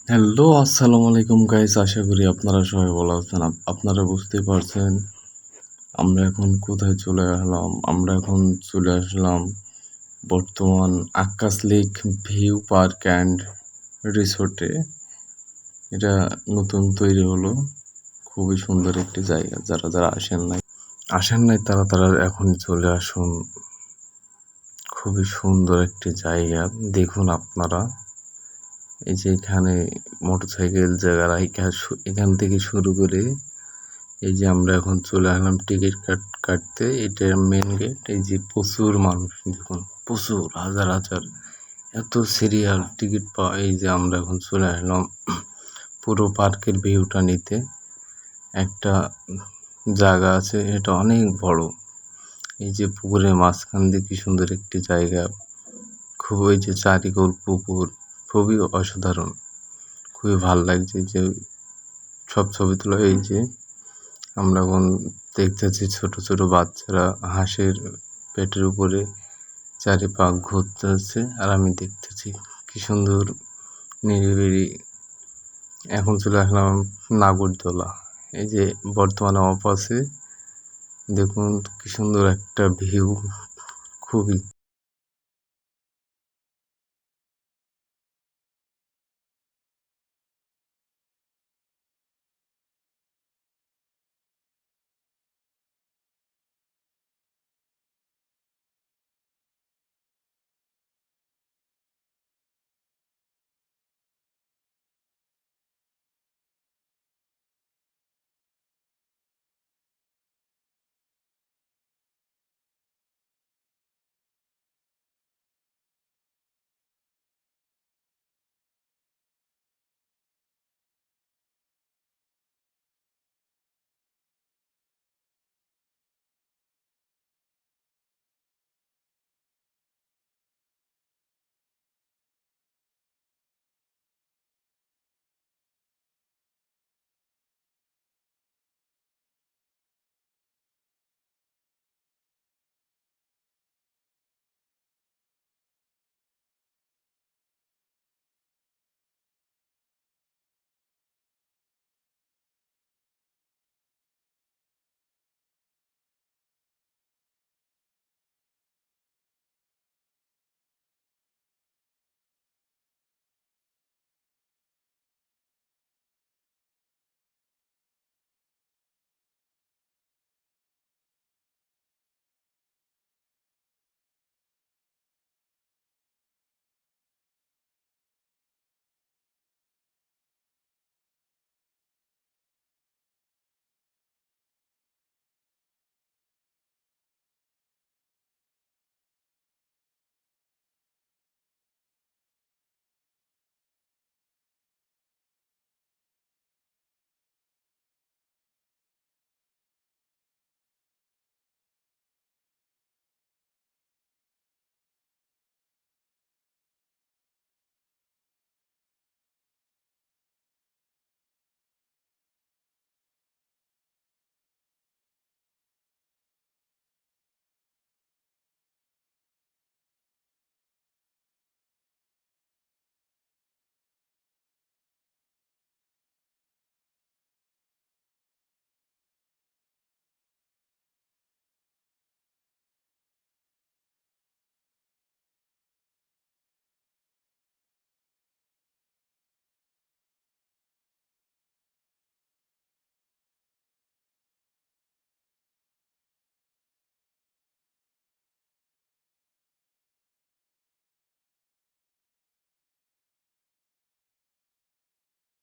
Hello, আসসালামু আলাইকুম guys. আশা করি আপনারা সবাই ভালো আছেন। আপনারা বুঝতেই পারছেন আমরা এখন কোথায় চলে আসলাম। আমরা এখন চলে আসলাম বর্তমান Akkas lake view park and রিসোর্টে। এটা নতুন তৈরি হলো। খুবই সুন্দর একটি জায়গা। যারা আসেন নাই তারা এখন চলে আসুন। খুবই সুন্দর একটি জায়গা। দেখুন আপনারা, এই যে এখানে মোটরসাইকেল জায়গা রাইখা এখান থেকে শুরু করে এই যে আমরা এখন চলে আসলাম টিকিট কাটতে। এটা মেন গেট। এই যে প্রচুর মানুষ, দেখুন প্রচুর হাজার হাজার, এত সিরিয়াল টিকিট পাওয়া। এই যে আমরা এখন চলে আসলাম পুরো পার্কের ভিউটা নিতে। একটা জায়গা আছে, এটা অনেক বড়। এই যে পুকুরের মাঝখান দিয়ে কি সুন্দর একটি জায়গা। খুব, ওই যে চারিগোল পুকুর, খুবই অসাধারণ, খুবই ভাল লাগছে। যে সব ছবি তোলা। এই যে আমরা এখন দেখতেছি ছোট ছোট বাচ্চারা হাঁসের পেটের উপরে চারিপাক ঘুরতেছে, আর আমি দেখতেছি কি সুন্দর নিরিবিলি। এখন চলে আসলাম নাগরদোলা। এই যে বর্তমানে অফ আছে। দেখুন কি সুন্দর একটা ভিউ, খুবই